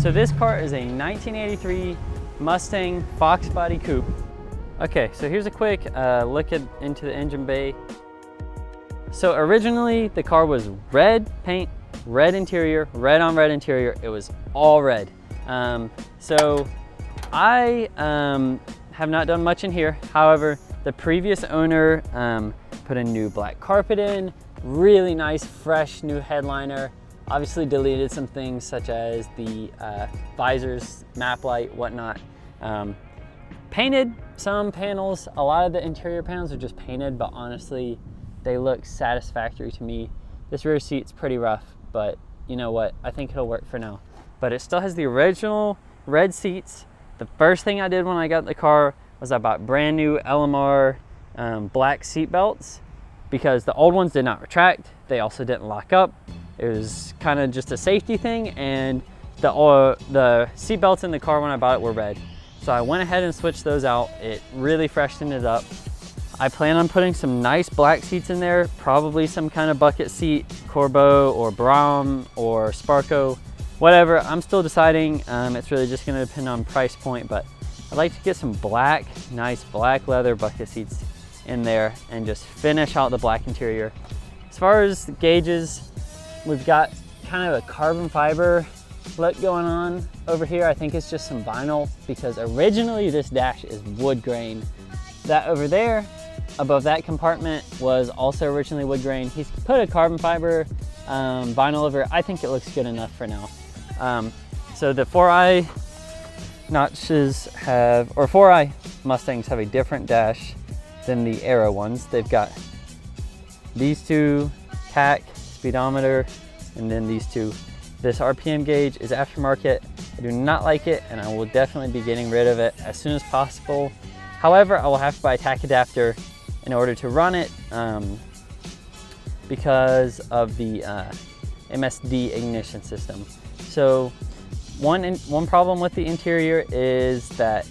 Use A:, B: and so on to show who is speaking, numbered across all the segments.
A: So this car is a 1983 Mustang Foxbody Coupe. Okay, so here's a quick look into the engine bay. So originally the car was red paint, red interior, red on red interior. It was all red. So I have not done much in here. However, the previous owner put a new black carpet in, really nice, fresh new headliner. Obviously deleted some things such as the visors, map light, whatnot. Painted some panels. A lot of the interior panels are just painted, but honestly, they look satisfactory to me. This rear seat's pretty rough, but you know what? I think it'll work for now. But it still has the original red seats. The first thing I did when I got the car was I bought brand new LMR black seat belts because the old ones did not retract. They also didn't lock up. It was kind of just a safety thing, and the seat belts in the car when I bought it were red. So I went ahead and switched those out. It really freshened it up. I plan on putting some nice black seats in there, probably some kind of bucket seat, Corbeau or Brom or Sparco, whatever. I'm still deciding. It's really just gonna depend on price point, but I'd like to get some black, nice black leather bucket seats in there and just finish out the black interior. As far as the gauges, we've got kind of a carbon fiber look going on over here. I think it's just some vinyl because originally this dash is wood grain. That over there, above that compartment, was also originally wood grain. He's put a carbon fiber vinyl over it. I think it looks good enough for now. So the 4i notches have, or 4i Mustangs have a different dash than the Aero ones. They've got these two, tach, speedometer, and then these two. This RPM gauge is aftermarket. I do not like it, and I will definitely be getting rid of it as soon as possible. However, I will have to buy a tach adapter in order to run it because of the MSD ignition system. So one problem with the interior is that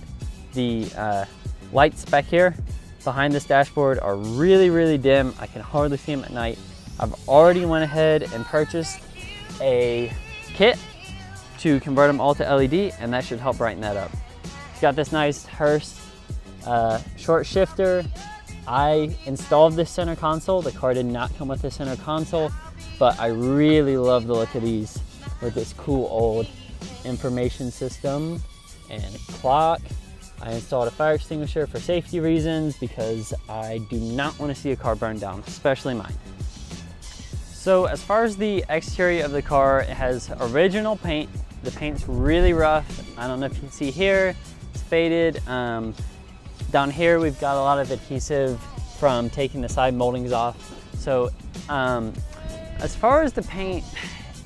A: the lights back here behind this dashboard are really, really dim. I can hardly see them at night. I've already went ahead and purchased a kit to convert them all to LED, and that should help brighten that up. It's got this nice Hurst short shifter. I installed this center console. The car did not come with the center console, but I really love the look of these with this cool old information system and clock. I installed a fire extinguisher for safety reasons because I do not want to see a car burn down, especially mine. So as far as the exterior of the car, it has original paint. The paint's really rough. I don't know if you can see here, it's faded. Down here, we've got a lot of adhesive from taking the side moldings off. So as far as the paint,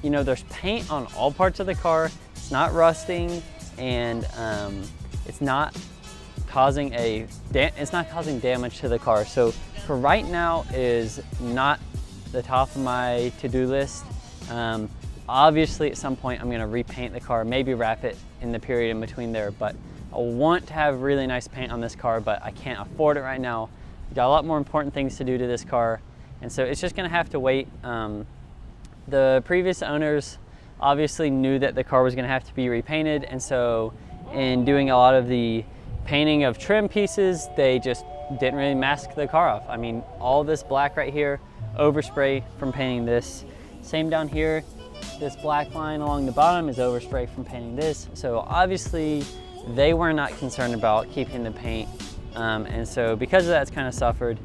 A: you know, there's paint on all parts of the car. It's not rusting, and it's not causing damage to the car. So for right now is not the top of my to-do list. Obviously at some point I'm gonna repaint the car, maybe wrap it in the period in between there, but I want to have really nice paint on this car, but I can't afford it right now. I've got a lot more important things to do to this car, and so it's just gonna have to wait. The previous owners obviously knew that the car was gonna have to be repainted, and so in doing a lot of the painting of trim pieces, they just didn't really mask the car off. I mean, all this black right here, overspray from painting this. Same down here, this black line along the bottom is overspray from painting this. So obviously they were not concerned about keeping the paint. And so because of that, it's kind of suffered.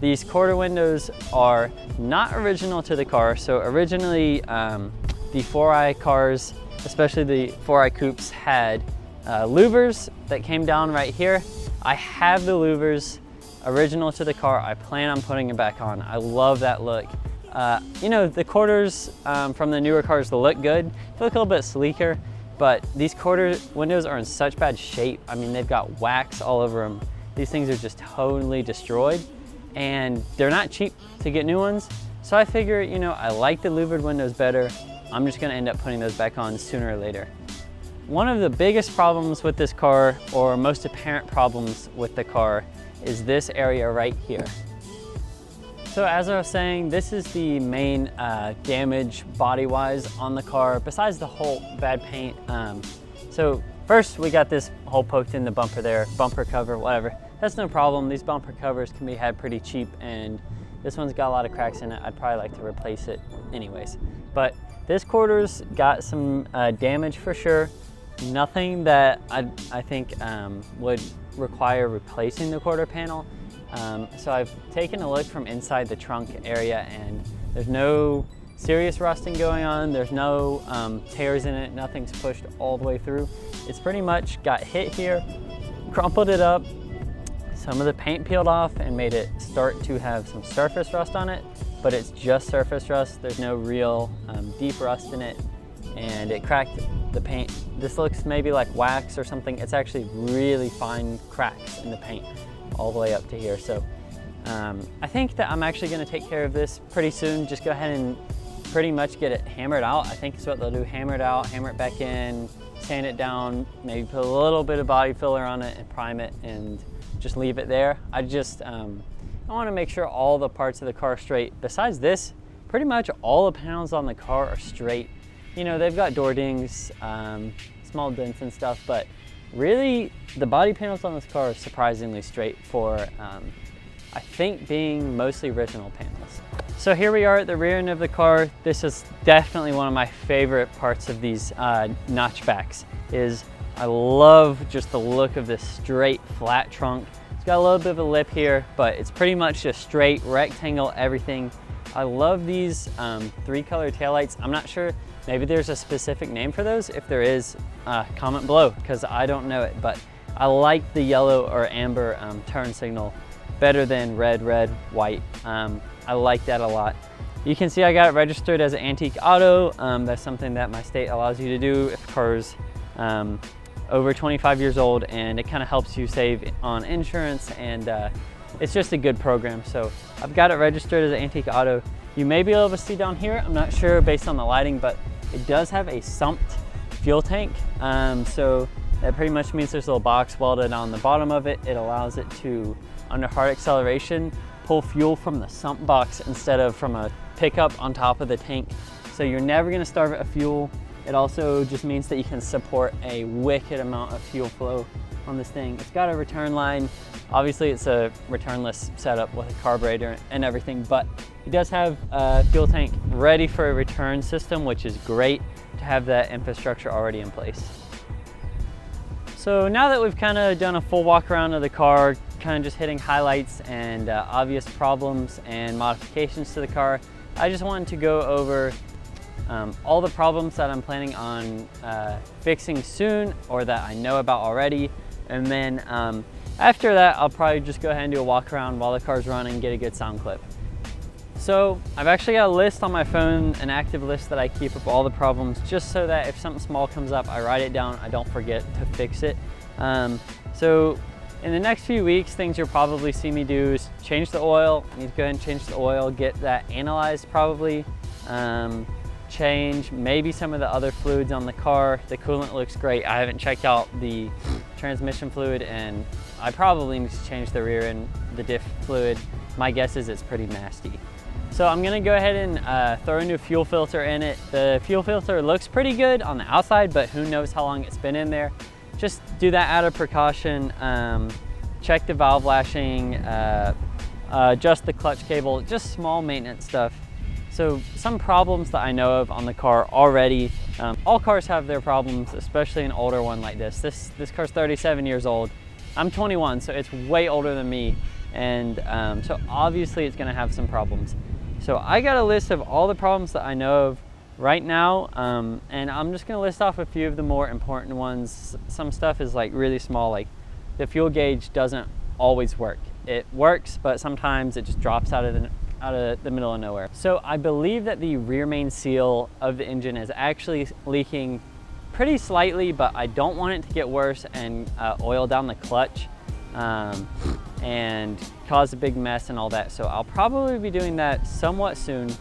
A: These quarter windows are not original to the car. So originally the 4i cars, especially the 4i coupes, had louvers that came down right here. I have the louvers original to the car. I plan on putting it back on. I love that look. You know, the quarters from the newer cars look good. They look a little bit sleeker, but these quarter windows are in such bad shape. I mean, they've got wax all over them. These things are just totally destroyed, and they're not cheap to get new ones. So I figure, you know, I like the louvered windows better. I'm just gonna end up putting those back on sooner or later. One of the biggest problems with this car, or most apparent problems with the car, is this area right here. So as I was saying, this is the main damage body-wise on the car, besides the whole bad paint. So first we got this hole poked in the bumper there, bumper cover, whatever. That's no problem. These bumper covers can be had pretty cheap, and this one's got a lot of cracks in it. I'd probably like to replace it anyways. But this quarter's got some damage for sure. Nothing that I think would require replacing the quarter panel. So I've taken a look from inside the trunk area, and there's no serious rusting going on. There's no tears in it. Nothing's pushed all the way through. It's pretty much got hit here, crumpled it up. Some of the paint peeled off and made it start to have some surface rust on it, but it's just surface rust. There's no real deep rust in it, and it cracked the paint. This looks maybe like wax or something. It's actually really fine cracks in the paint all the way up to here. So I think that I'm actually gonna take care of this pretty soon. Just go ahead and pretty much get it hammered out. I think it's what they'll do, hammer it out, hammer it back in, sand it down, maybe put a little bit of body filler on it and prime it and just leave it there. I wanna make sure all the parts of the car are straight. Besides this, pretty much all the panels on the car are straight. You know, they've got door dings, small dents and stuff, but really the body panels on this car are surprisingly straight for, I think, being mostly original panels. So here we are at the rear end of the car. This is definitely one of my favorite parts of these notchbacks. I love just the look of this straight flat trunk. It's got a little bit of a lip here, but it's pretty much just straight rectangle everything. I love these 3-color taillights. I'm not sure, maybe there's a specific name for those. If there is, comment below, because I don't know it, but I like the yellow or amber turn signal better than red, white. I like that a lot. You can see I got it registered as an antique auto. That's something that my state allows you to do if the car's over 25 years old, and it kind of helps you save on insurance, and it's just a good program. So I've got it registered as an antique auto. You may be able to see down here, I'm not sure based on the lighting, but it does have a sumped fuel tank. So that pretty much means there's a little box welded on the bottom of it. It allows it to, under hard acceleration, pull fuel from the sump box instead of from a pickup on top of the tank. So you're never gonna starve it of fuel. It also just means that you can support a wicked amount of fuel flow on this thing. It's got a return line. Obviously it's a returnless setup with a carburetor and everything, but it does have a fuel tank ready for a return system, which is great to have that infrastructure already in place. So now that we've kind of done a full walk around of the car, kind of just hitting highlights and obvious problems and modifications to the car, I just wanted to go over all the problems that I'm planning on fixing soon, or that I know about already. And then after that, I'll probably just go ahead and do a walk around while the car's running, get a good sound clip. So I've actually got a list on my phone, an active list that I keep of all the problems, just so that if something small comes up, I write it down, I don't forget to fix it. So in the next few weeks, things you'll probably see me do is change the oil. I need to go ahead and change the oil, get that analyzed probably. Change maybe some of the other fluids on the car. The coolant looks great. I haven't checked out the transmission fluid, and I probably need to change the rear end, the diff fluid. My guess is it's pretty nasty. So I'm gonna go ahead and throw a new fuel filter in it. The fuel filter looks pretty good on the outside, but who knows how long it's been in there. Just do that out of precaution. Check the valve lashing, adjust the clutch cable, just small maintenance stuff. So some problems that I know of on the car already. All cars have their problems, especially an older one like this. This car's 37 years old. I'm 21, so it's way older than me. And so obviously it's gonna have some problems. So I got a list of all the problems that I know of right now, and I'm just gonna list off a few of the more important ones. Some stuff is like really small, like the fuel gauge doesn't always work. It works, but sometimes it just drops out of the middle of nowhere. So I believe that the rear main seal of the engine is actually leaking pretty slightly, but I don't want it to get worse and oil down the clutch and cause a big mess and all that. So I'll probably be doing that somewhat soon.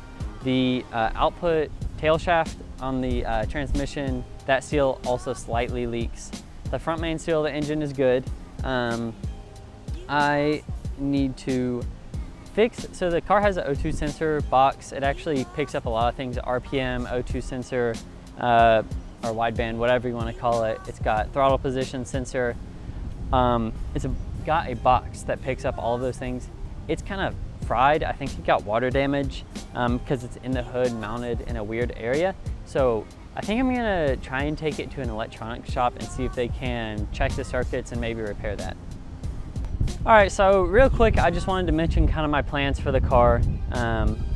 A: The output tail shaft on the transmission, that seal also slightly leaks. The front main seal of the engine is good. I need to So the car has an O2 sensor box. It actually picks up a lot of things, RPM, O2 sensor, or wideband, whatever you want to call it. It's got throttle position sensor. It's got a box that picks up all of those things. It's kind of fried. I think it got water damage because it's in the hood mounted in a weird area. So I think I'm gonna try and take it to an electronics shop and see if they can check the circuits and maybe repair that. All right, so real quick, I just wanted to mention kind of my plans for the car.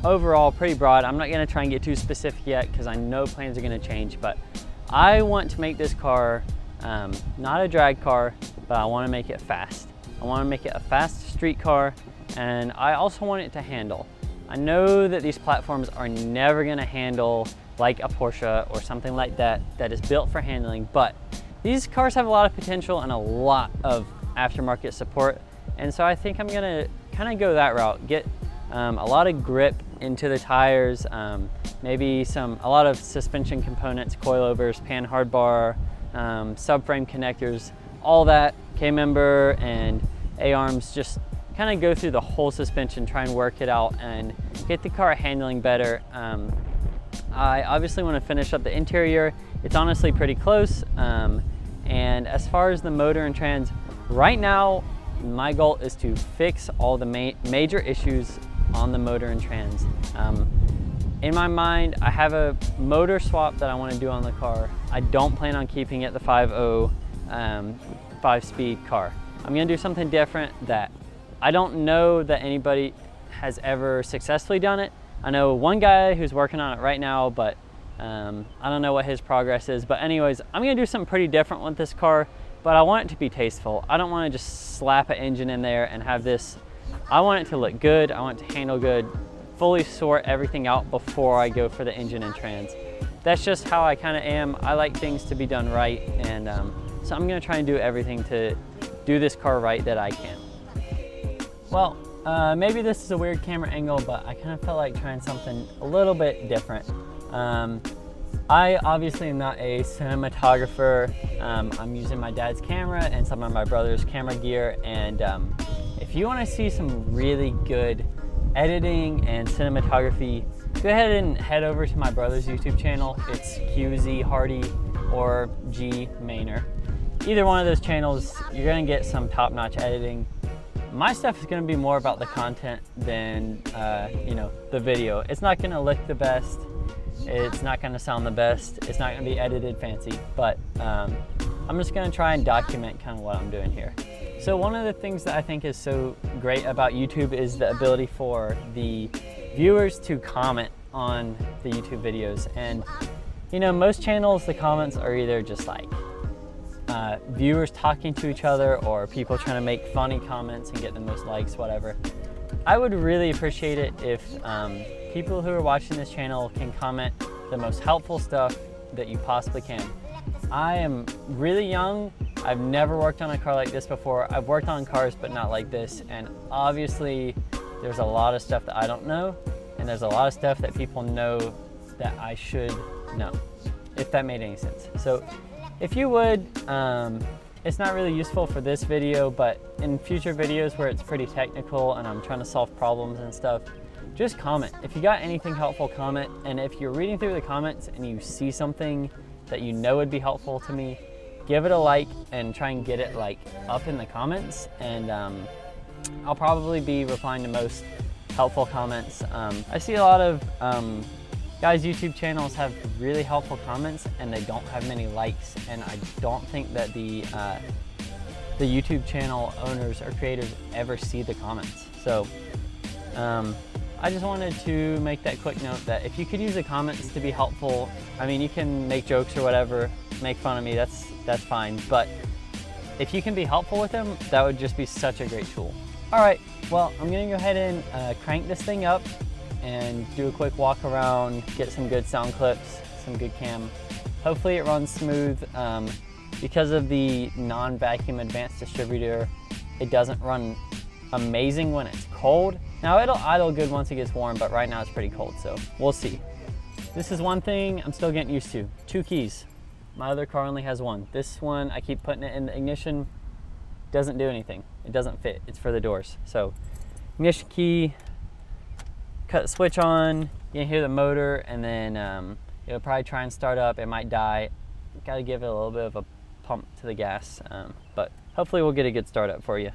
A: Overall, pretty broad. I'm not gonna try and get too specific yet because I know plans are gonna change, but I want to make this car not a drag car, but I wanna make it fast. I wanna make it a fast street car, and I also want it to handle. I know that these platforms are never gonna handle like a Porsche or something like that that is built for handling, but these cars have a lot of potential and a lot of aftermarket support. And so I think I'm gonna kind of go that route, get a lot of grip into the tires, maybe a lot of suspension components, coilovers, pan hard bar, subframe connectors, all that, K-member and A-arms, just kind of go through the whole suspension, try and work it out and get the car handling better. I obviously want to finish up the interior. It's honestly pretty close. And as far as the motor and trans, right now, my goal is to fix all the major issues on the motor and trans. In my mind, I have a motor swap that I want to do on the car. I don't plan on keeping it the 5.0 5-speed car. I'm going to do something different that I don't know that anybody has ever successfully done it. I know one guy who's working on it right now, but I don't know what his progress is. But anyways, I'm gonna do something pretty different with this car, but I want it to be tasteful. I don't want to just slap an engine in there and have this. I want it to look good. I want it to handle good, fully sort everything out before I go for the engine and trans. That's just how I kind of am. I like things to be done right, and so I'm gonna try and do everything to do this car right that I can. Well, maybe this is a weird camera angle, but I kind of felt like trying something a little bit different. I obviously am not a cinematographer. I'm using my dad's camera and some of my brother's camera gear, and if you want to see some really good editing and cinematography, go ahead and head over to my brother's YouTube channel. It's QZ Hardy or G Maynor. Either one of those channels, you're going to get some top-notch editing. My stuff is going to be more about the content than you know, the video. It's not going to look the best. It's not going to sound the best. It's not going to be edited fancy, but I'm just going to try and document kind of what I'm doing here. So one of the things that I think is so great about YouTube is the ability for the viewers to comment on the YouTube videos. And you know, most channels, the comments are either just like viewers talking to each other or people trying to make funny comments and get the most likes, whatever. I would really appreciate it if people who are watching this channel can comment the most helpful stuff that you possibly can. I am really young. I've never worked on a car like this before. I've worked on cars, but not like this. And obviously there's a lot of stuff that I don't know, and there's a lot of stuff that people know that I should know, if that made any sense. So if you would, it's not really useful for this video, but in future videos where it's pretty technical and I'm trying to solve problems and stuff, just comment. If you got anything helpful, comment. And if you're reading through the comments and you see something that you know would be helpful to me, give it a like and try and get it like up in the comments. And I'll probably be replying to most helpful comments. I see a lot of guys' YouTube channels have really helpful comments and they don't have many likes, and I don't think that the YouTube channel owners or creators ever see the comments. So I just wanted to make that quick note that if you could use the comments to be helpful, I mean, you can make jokes or whatever, make fun of me, that's fine, but if you can be helpful with them, that would just be such a great tool. All right, well, I'm gonna go ahead and crank this thing up and do a quick walk around, get some good sound clips, some good cam. Hopefully it runs smooth. Because of the non-vacuum advanced distributor, it doesn't run amazing when it's cold. Now it'll idle good once it gets warm, but right now it's pretty cold, so we'll see. This is one thing I'm still getting used to. 2 keys. My other car only has 1. This one, I keep putting it in the ignition. Doesn't do anything. It doesn't fit. It's for the doors. So ignition key, cut the switch on, you can hear the motor, and then it'll probably try and start up. It might die. Gotta give it a little bit of a pump to the gas, but hopefully we'll get a good start up for you.